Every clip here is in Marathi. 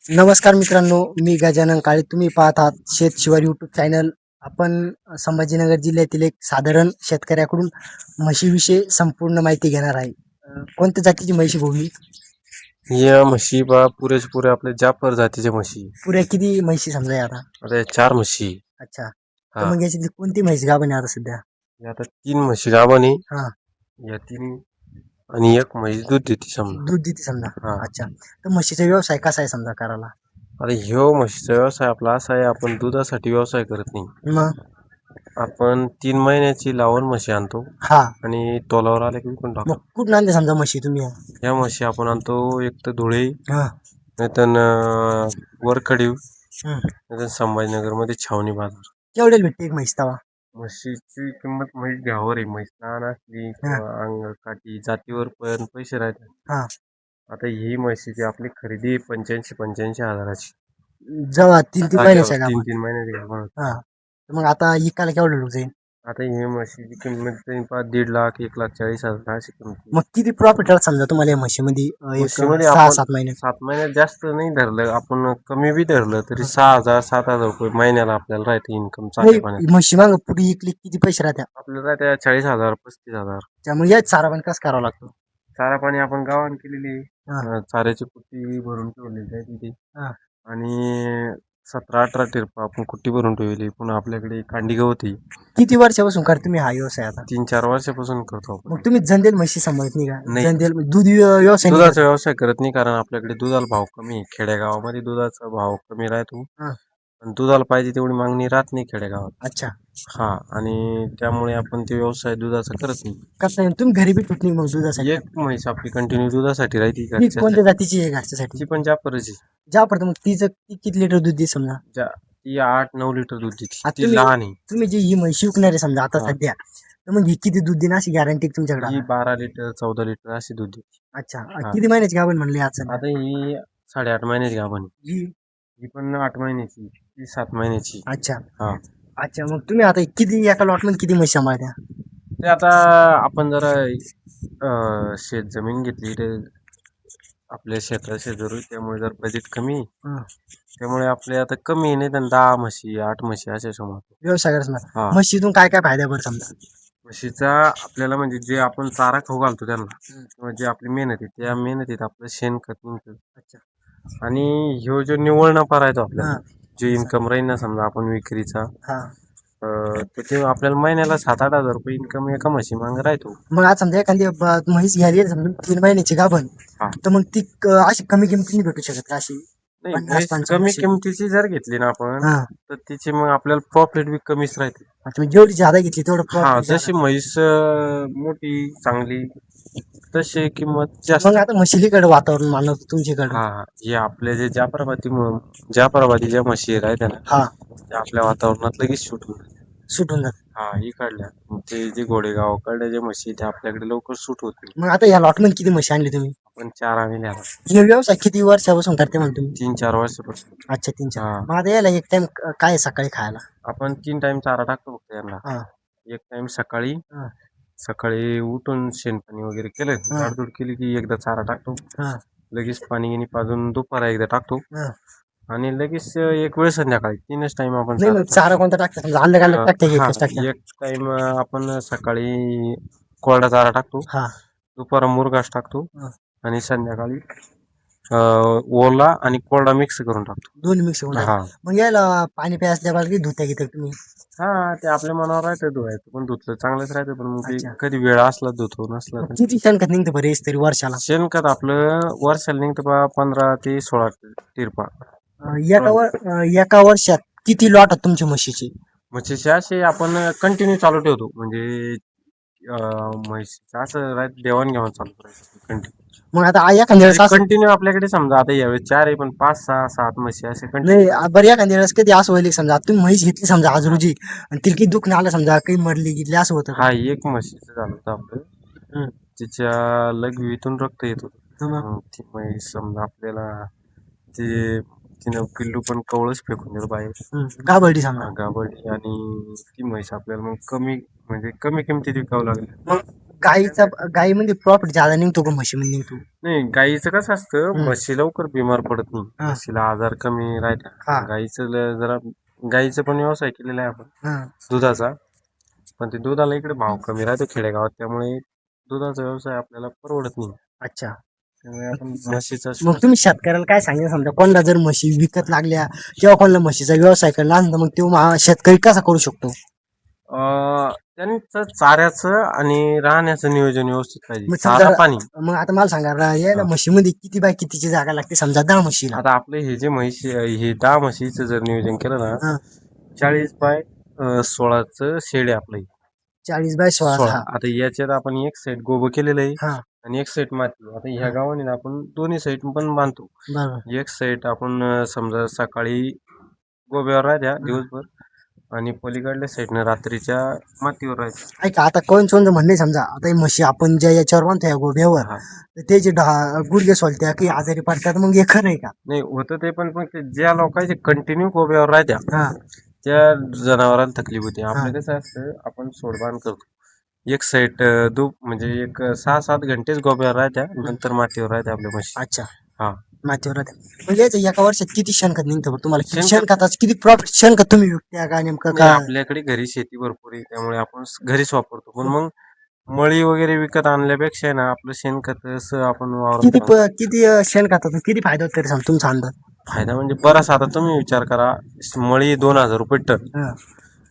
नमस्कार मित्रांनो, मी गजानन काळे. तुम्ही पाहत आहात शेत शिवार यूट्यूब चॅनल. आपण संभाजीनगर जिल्ह्यातील एक साधारण शेतकऱ्याकडून म्हशीविषयी संपूर्ण माहिती घेणार आहे. कोणत्या जातीची म्हशी भोवली? या म्हशी बा पुरे आपले जाफर जातीच्या म्हशी. पुऱ्या किती म्हशी समजा आहे आता? आता या 4 म्हशी. अच्छा, तर हा मग याच्यातली कोणती म्हैस गाभण आहे आता सध्या? या आता 3 म्हशी गाभण आहे. हा, या 3 आणि एक म्हैस दूध देते समजा. दूध देते समजा. हा अच्छा, तर म्हशीचा व्यवसाय कसा आहे समजा करायला? आता ह्यो म्हशीचा व्यवसाय आपला असा आहे, आपण दुधासाठी व्यवसाय करत नाही. मग आपण 3 महिन्याची लावण म्हशी आणतो हा, आणि तोलावर आले की विकून मग टाकतो. कुठून आणते समजा म्हशी तुम्ही? या म्हशी आपण आणतो एक तर धुळे, हा, नाहीतर वरखडी, हम्म. नाहीतर संभाजीनगरमध्ये छावणी बाजार. केवढ्याला भेटते एक म्हैस तवा? म्हशीची किंमत म्हैस घ्यावर आहे. म्हैस लहान असली किंवा अंग काठी जातीवर पण पैसे राहतात. हा, आता ही म्हशीची आपली खरेदी 85 हजाराची. जेव्हा 3-3 महिन्याच्या तीन गाभण. तीन महिन्याची गाभण होती. हा, तर मग आता इकायला केवढं लोक जाईल? आता ही म्हशीची किंमत तरी 1.5 लाख 1,40,000 अशी किंमत आहे. मग किती प्रॉफिट आला समजा तुम्हाला या म्हशीमध्ये एक म्हशीमध्ये आपण 6-7 महिन्यात? 7 महिन्यात जास्त नाही धरलं, आपण कमी बी धरलं तरी 6,000 7,000 रुपये महिन्याला आपल्याला राहते इन्कम चांगल्या नाही, पाण्यात. म्हशी माग पुढे इकली किती पैसे राहत्या? आपल्याला राहते 40,000 35,000. त्यामुळे याच चारा पण कसं करावं लागतं? चारा पाणी आपण गावान केलेली हा, चाऱ्याची कुट्टी भरून ठेवलेली आहे तिथे. हा. आणि 17-18 टिरपा आपण कुट्टी भरून ठेवली. पुन्हा आपल्याकडे कांडी गवत आहे. किती वर्षापासून करता तुम्ही हा व्यवसाय आता? 3-4 वर्षापासून करतो आपण. मग तुम्ही जंदेल म्हशी सांभाळत नाही का? नाही. जंदेल दूध व्यवसाय नाही दुधाचा करत? व्यवसाय करत नाही, कारण आपल्याकडे दुधाला भाव कमी आहे. खेडेगावामध्ये दुधाचा भाव कमी राहतो हा, आणि दुधाला पाहिजे तेवढी मागणी राहत नाही खेडेगावात. अच्छा. हा, आणि त्यामुळे आपण ते व्यवसाय दुधाचा करत नाही. कसं आहे, तुम्ही घरी बी ठेवत मग दुधासाठी? एक म्हैस आपली कंटिन्यू दुधासाठी राहते ती घरच्यासाठी. कोणत्या जातीची आहे घरच्यासाठी? ती पण जाफरची. ज्या पडतं मग तिचं किती लिटर दूध दे समजा? ती 8-9 लिटर दूध देते. आता ती तुम्ही लहान आहे. तुम्ही जी ही म्हशी विकणार आहे समजा आता हा. सध्या, तर मग ही किती दूध देणार अशी गॅरंटी तुमच्याकडे ही आता? 12 लिटर 14 लिटर अशी दूध देते. अच्छा, हा. किती महिन्याची गाभण म्हणली आज सध्या? आता ही 8.5 महिन्याची गाभण आहे. ही ही पण 8 महिन्याची, ती 7 महिन्याची. अच्छा. हा. अच्छा, मग तुम्ही आता किती एका लॉटमध्ये किती म्हशी सांभाळत्या? ते आता आपण जरा शेत जमीन घेतली ते आपल्या शेता शेजारी, त्यामुळे जर बजेट कमी आहे. हं. त्यामुळे आपले आता कमी नाही तर 10 म्हशी 8 म्हशी असे सांभाळतो. व्यवसाय करत हा. म्हशीतून काय काय फायदा बरं समजा? म्हशीचा आपल्याला म्हणजे जे आपण चारा खाऊ घालतो त्यांना, किंवा जे आपली मेहनत आहे त्या मेहनतीत आपलं शेणखत निघतं. अच्छा. आणि ह्यो जो निव्वळ नफा राहतो आपल्याला, हा, जो इन्कम राहील ना समजा आपण विक्रीचा, हा. तर ते आपल्याला महिन्याला 7-8 हजार रुपये इन्कम एका म्हशी मागे राहतो. मग आज समजा एखादी म्हैस घ्यायली आहे समजा 3 महिन्याची गाभण, हा. तर मग ती अशी कमी किमतीने भेटू शकत का अशी? नाही, 50 म्हैस 55 कमी अशी? किमतीची जर घेतली ना आपण, हा. तर तिची मग आपल्याला प्रॉफिट बी कमीच राहते. अच्छा, म्हणजे जेवढी जादा घेतली तेवढं हा, प्रॉफिट जशी जादा. म्हैस मोठी चांगली तशी किंमत जास्त. मग आता म्हशीलीकडे वातावरण मानवतं तुमच्याकडं? हा हा, हे आपले जे जाफराबादी ज्या म्हशी राहत्या ना, हा, त्या आपल्या वातावरणात लगेच शूट होतात. सुटून जात. हा, इकडल्या ते जे घोडेगावकडल्या जे म्हशी त्या आपल्याकडे लवकर सूट होत नाही. मग आता या लॉटमध्ये किती म्हशी आणली तुम्ही? आपण 4 आणल्या आता. हे व्यवसाय किती वर्षापासून करते म्हणून तुम्ही? 3-4 वर्षापासून. अच्छा, 3-4. हा. मग आता यायला एक टाइम काय आहे सकाळी खायला? आपण 3 टाइम चारा टाकतो फक्त यांना. हा, एक टाइम सकाळी, हा, सकाळी उठून शेणपाणी वगैरे केलं, हा, झाडझूड केली की एकदा चारा टाकतो. हा, लगेच पाणी गिनी पाजून दुपारा एकदा टाकतो, हा. आणि लगेच एक वेळ संध्याकाळी 3च टाइम आपण नाही, चारा मग चारा कोणता टाकता समजा? अलग अलग टाकते की हा, एकच टाकता? एक टाइम आपण सकाळी कोरडा चारा टाकतो, हा, दुपारा मुरघास टाकतो, हा. आणि संध्याकाळी ओला आणि कोरडा मिक्स करून टाकतो. दोन्ही मिक्स होऊन हा. टाकता. मग यायला पाणी प्यायच्या बाळगी धुत्या घेतात तुम्ही? हा, ते आपल्या मनावर राहतं धुवायचं, पण धुतलं चांगलंच राहतं. पण मग ते अच्छा. कधी वेळ असला धुतो, नसला मग तर. किती शेणखत निघतं बरं हेच तरी वर्षाला? शेणखत आपलं वर्षाला निघतं बा 15 ते 16 टिरपा. एका वर्षात किती लॉट आहेत तुमच्या म्हशीची? म्हशीचे असे आपण कंटिन्यू चालू ठेवतो, म्हणजे म्हशीचं असं देवाणघेवाण चालू करायचं कंटिन्यू. मग आता एखाद्या वेळेस असं कंटिन्यू आपल्याकडे समजा आता यावेळेस 4 आहे, पण 5 6 7 म्हशी असे नाही, कंटिन्यू. बरं एखाद्या वेळेस कधी असं होईल समजा आता तुम्ही म्हैस घेतली समजा आज रोजी आणि तिला काही दुःख नाही आलं समजा काही मरली गेली असं होतं का? हा, एक म्हशीचं झालं होतं आपलं. हं. तिच्या लघवीतून रक्त येत होतं. मग मग ती म्हैस समजा आपल्याला ते तिनं पिल्लू पण कवळच फेकून दिलं बाहेर. गाबर्डी समजा. गाभडी, आणि ती म्हैस आपल्याला मग कमी, म्हणजे कमी किमतीत विकावं लागली. मग गाईचा गाईमध्ये प्रॉफिट ज्यादा निघतो का म्हशीमध्ये निघतो? नाही, गाईचं कसं असतं, हम्म. म्हशी लवकर बिमार पडत नाही. हा. म्हशीला आजार कमी हा. राहतात. जरा गाईचं पण व्यवसाय केलेला आहे आपण हा. दुधाचा. पण ते दुधाला इकडे भाव कमी राहतो खेडेगावात, त्यामुळे दुधाचा व्यवसाय आपल्याला परवडत नाही. अच्छा. त्यामुळे आपण म्हशीचा मग तुम्ही शेतकऱ्याला काय सांगितलं, समजा कोणाला जर म्हशी विकत लागल्या किंवा कोणाला म्हशीचा व्यवसाय करायला आणलं, मग तो शेतकरी कसा करू शकतो? त्यांचं चाऱ्याचं आणि राहण्याचं नियोजन व्यवस्थित पाहिजे. मग समजा चारा पाणी. मग आता मला सांगा याला हा. म्हशीमध्ये किती बाय कितीची जागा लागते, समजा 10 म्हशीला? आता आपले हे जे म्हशी हे 10 म्हशीचं जर नियोजन केलं ना, हा. 40 बाय 16चं शेड आहे आपलं हे. 40 बाय 16. 16. हा. आता याच्यात आपण एक साईड गोबं केलेलं आहे हा. आणि एक साईड माती. आता ह्या हा. गावाने ना आपण दोन्ही साईड पण बांधतो. बरोबर. एक साईड आपण समजा सकाळी गोब्यावर राहत्या दिवसभर आणि पलीकडल्या साईडनं रात्रीच्या मातीवर राहत्या. ऐका, आता कोणचं म्हणणे, समजा आता ही म्हशी आपण ज्या याच्यावर बांधतो या गोब्यावर, हा. तर ते जे गुडघे सोलत्या काही आजारी पडतात, मग हे खरं आहे का? नाही होतं ते, पण ज्या लोकांचे कंटिन्यू गोब्यावर राहत्या हा. त्या जनावरांना तकलीफ होते. हा. आपलं कसं असतं, आपण सोडबांध करतो. एक साईड म्हणजे एक 6-7 घंटेच गोब्यावर राहत्या, नंतर मातीवर राहत्या आपल्या म्हशी. अच्छा. हा. मातीवर राहते. म्हणजे याचं एका वर्षात किती शेणखत निघतं बरं? तुम्हाला किती शेणखत शेणखताचं किती प्रॉफिट, शेणखत तुम्ही विकत्या का नेमकं नाही, का? आपल्याकडे घरी शेती भरपूर आहे, त्यामुळे आपण घरीच वापरतो. पण मग मळी वगैरे विकत आणल्यापेक्षा आहे ना, आपलं शेणखत असं आपण वावरात बनवतो. किती शेणखतातून किती फायदा होतो तरी सांग तुमचा अंदाज? फायदा म्हणजे बराच. आता तुम्ही विचार करा, मळी 2,000 रुपये टन. हा.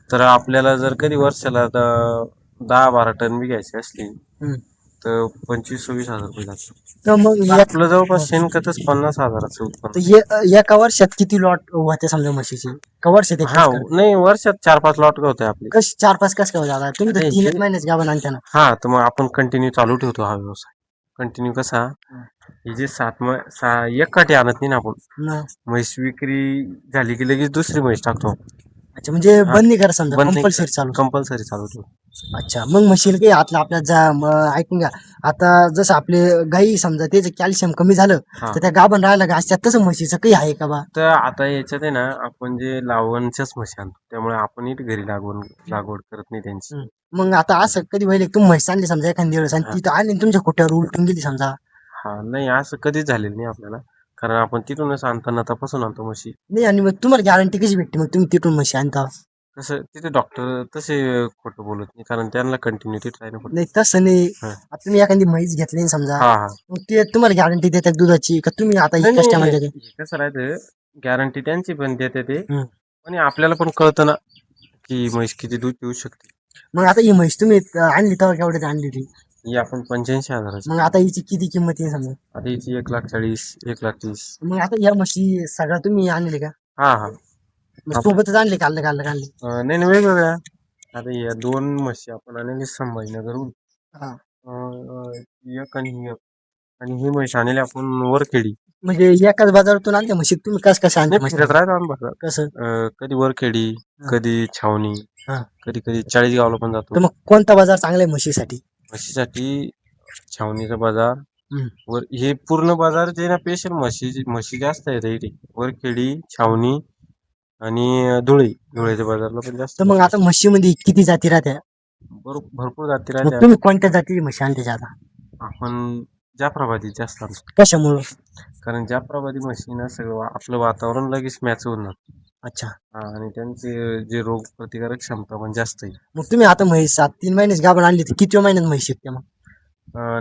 तर आपल्याला जर कधी वर्षाला 10-12 टन बी घ्यायची असली हम्म. तर 25-26 हजार रुपये लागतात. तर मग तर आपलं जवळपास शेणखतच 50,000चं उत्पन्न. एका वर्षात किती लॉट होते समजा म्हशीचे? का वर्षात एक हा, कस करते? नाही, वर्षात 4-5 लॉट होते आपले. कस 4-5 कस काय होतात? तुम्ही तर आता 3 हे महिन्याच गाभण आणता ना. हा, तर मग आपण कंटिन्यू चालू ठेवतो हा व्यवसाय. कंटिन्यू कसा, हे जे एक काठी आणत नाही ना आपण. न. म्हैस विक्री झाली की लगेच दुसरी म्हैस टाकतो. अच्छा, म्हणजे हा, बंद नाही करा समजा, बंद नाही कंपल्सरी चालू. कंपल्सरी चालू ठेवतो. अच्छा, मग म्हशीला काही आतला आपल्या ऐकून घ्या. आता जसं आपले गाई समजा त्याचं कॅल्शियम कमी झालं, हा, तर त्या गाभण राहायला का असतात, तसं म्हशीचं काही आहे का बा? तर आता याच्यात आहे ना, आपण जे लावणच्याच म्हशी आणतो, त्यामुळे आपण घरी लागवड करत नाही त्यांची. मग आता असं कधी व्हायला तुम्ही म्हैस आणली समजा एखाद्या वेळेस आणि हा. तिथं आली आणि तुमच्या खोट्यावर उलटून गेली समजा? हा, नाही, असं कधीच झालेलं नाही आपल्याला, कारण आपण तिथूनच आणताना तपासून आणतो म्हशी. नाही, आणि मग तुम्हाला गॅरंटी कशी भेटते मग तुम्ही तिथून म्हशी आणता? तसं तिथे डॉक्टर तसे खोटं बोलत नाही, कारण त्यांना कंटिन्यू तिथे राहणं पडतं. नाही तसं नाही. हा. आता तुम्ही एखादी म्हैस घेतली ना समजा, हा, हा. मग ते तुम्हाला गॅरंटी देतात दुधाची का तुम्ही आता नाही, कस्टमर नाही, देते? हे कसं राहतं, गॅरंटी त्यांची पण देते ते, हम्म. आणि आपल्याला पण कळतं ना की म्हैस किती दूध देऊ शकते. मग आता ही म्हैस तुम्ही आणली तेव्हा केवढ्यात आणली ती? ही आपण 85,000ची. मग आता हिची किती किंमत आहे समजा? आता हिची 1,40,000, 1,30,000. मग आता या म्हशी सगळ्या तुम्ही आणले का? हा, हा. मग सोबतच आणले का अलग अलग आणले? नाही, नाही, वेगवेगळ्या. आता या 2 म्हशी आपण आणले संभाजीनगरहून. हा. एक आणि ही एक. आणि ही म्हैस आणली आपण वरखेडी. म्हणजे एकाच बाजारातून आणते म्हशी तुम्ही? कस कसं आणते नाही, म्हशी? फिरत राहतो आम्ही बाजारात. कसं? कधी वरखेडी, हा. कधी छावणी, हा. कधी कधी चाळीसगावला पण तर जातो. मग कोणता बाजार चांगला आहे म्हशीसाठी? म्हशीसाठी छावणीचा बाजार. हम्म. हे पूर्ण बाजार जे ना, स्पेशल म्हशी जास्त आहेत इथे. वरखेडी, छावणी आणि धुळेच्या बाजारला पण जास्त तर मग आता म्हशीमध्ये किती जाती राहत्या? भरपूर जाती मग राहत्या. तुम्ही कोणत्या जातीची म्हशी आणते आता? आपण जाफराबादी जास्त आणतो, कशामुळं? कारण जाफराबादी म्हशीनं सगळं आपलं वातावरण लगेच मॅच होऊन जातं. अच्छा. हा, आणि त्यांचे जे रोग प्रतिकारक क्षमता पण जास्त आहे. मग तुम्ही आता म्हैस 3 महिन्याची गाभण आणली तर किती महिन्यात म्हैस शिकते मग?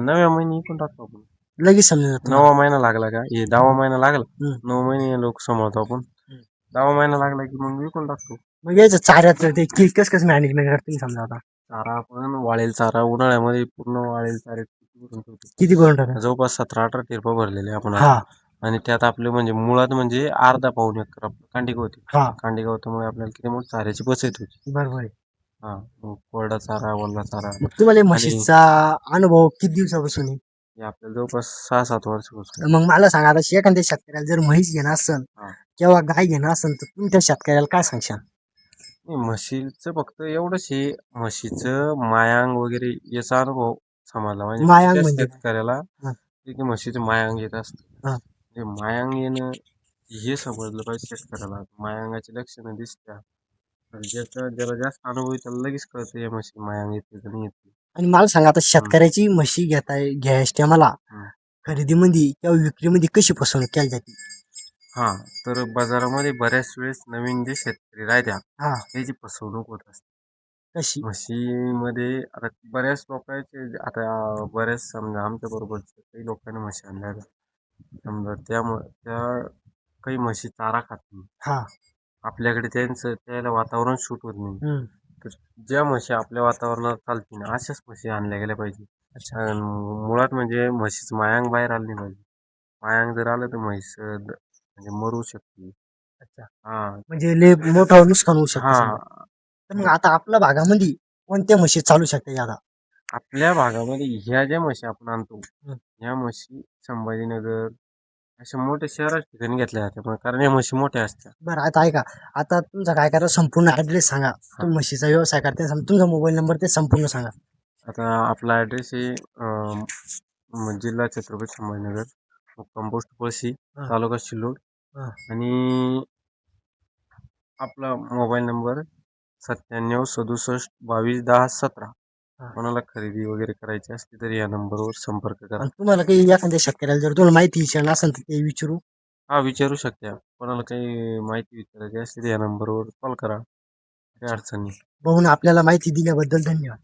9व्या महिनी पण टाकतो आपण. लगेच समजून जातं. 9वा महिना लागला का, 10वा महिना लागला, हम्म. 9 महिने लोक सांभाळतो आपण. 10वा महिना लागला की मग विकून टाकतो. मग यायचं चाऱ्याचं ते कसं मॅनेजमेंट करते समजा आता? चारा आपण वाळेल चारा उन्हाळ्यामध्ये पूर्ण वाळेल चारे भरून ठेवतो. किती करून टाका? जवळपास 17-18 टिरपा भरलेले आपण हा. आता. आणि त्यात आपले म्हणजे मुळात म्हणजे अर्धा पाऊण एकर आपलं कांडी होती. हा. कांडी गवतामुळे आपल्याला किती मोठी चाऱ्याची बचत होती. बरोबर आहे. हा, मग कोरडा चारा, ओला चारा. मग तुम्हाला या आणि म्हशीचा अनुभव किती दिवसापासून आहे? हे आपल्याला जवळपास 6-7 वर्षापासून. मग मला सांगा, आता एखाद्या शेतकऱ्याला जर म्हैस घेणं असेल हा. किंवा गाय घेणं असेल तर तुम्ही त्या शेतकऱ्याला काय सांगशाल? नाही, म्हशीचं फक्त एवढंच आहे, म्हशीचं मायांग वगैरे याचा अनुभव समजला म्हणजे मायांग त्या म्हणजे काय? शेतकऱ्याला हा. की म्हशीचं मायांग येत असतं. हा. ते मायांग येणं हे समजलं पाहिजे शेतकऱ्याला. मायांगाची लक्षणं दिसत्या, तर ज्याला जास्त अनुभव आहे त्याला लगेच कळतं या म्हशी मायांग येते का नाही येते. आणि मला सांगा आता हं, शेतकऱ्याची म्हशी घ्यायच्या टायमाला हं. खरेदीमध्ये किंवा विक्रीमध्ये कशी फसवणूक केली जाते? हां, तर बाजारामध्ये बऱ्याच वेळेस नवीन जे शेतकरी राहत्या, हा, त्याची फसवणूक होत असते. कशी? म्हशीमध्ये आता बऱ्याच लोकांचे आता बऱ्याच समजा आमच्या बरोबरच्या काही लोकांनी म्हशी आणल्या होत्या. समजा त्या काही म्हशी चारा खात नाही. हा. आपल्याकडे त्याला वातावरण सूट होत नाही. हम्म. तर ज्या म्हशी आपल्या वातावरणात चालतील अशाच म्हशी आणल्या गेल्या पाहिजे. अच्छा. मुळात म्हणजे म्हशीचं मायांग बाहेर आलं नाही पाहिजे. मायांग जर आलं तर म्हैस म्हणजे मरू शकते. अच्छा. हां, म्हणजे लय मोठं नुकसान होऊ शकतं हां. समजा. तर मग आता आपल्या भागामध्ये कोणत्या म्हशी चालू शकते आता? आपल्या भागामध्ये ह्या ज्या म्हशी आपण आणतो, हं. ह्या म्हशी संभाजीनगर अशा मोठ्या शहराच्या ठिकाणी घेतल्या जातात. कारण या म्हशी मोठ्या असतात. बरं आता ऐका, आता तुमचा काय करा संपूर्ण ॲड्रेस सांगा. हां. तुम्ही म्हशीचा व्यवसाय करते तुमचा मोबाईल नंबर ते संपूर्ण सांगा. आता आपला ॲड्रेस आहे जिल्हा छत्रपती संभाजीनगर, मुक्काम पोस्ट पळशी, हां, तालुका सिल्लोड हां, आणि आपला मोबाईल नंबर 97 67 22 10 17. हां. कोणाला खरेदी वगैरे करायची असली तर या नंबरवर संपर्क करा. आणि तुम्हाला काही एखाद्या शेतकऱ्याला जर तुम्हाला माहिती विचारलं असेल तर ते विचारू. हां, विचारू शकता. कोणाला काही माहिती विचारायची असली तर या नंबरवर कॉल करा. काही अच्छा. अडचण नाही. बघून आपल्याला माहिती दिल्याबद्दल धन्यवाद.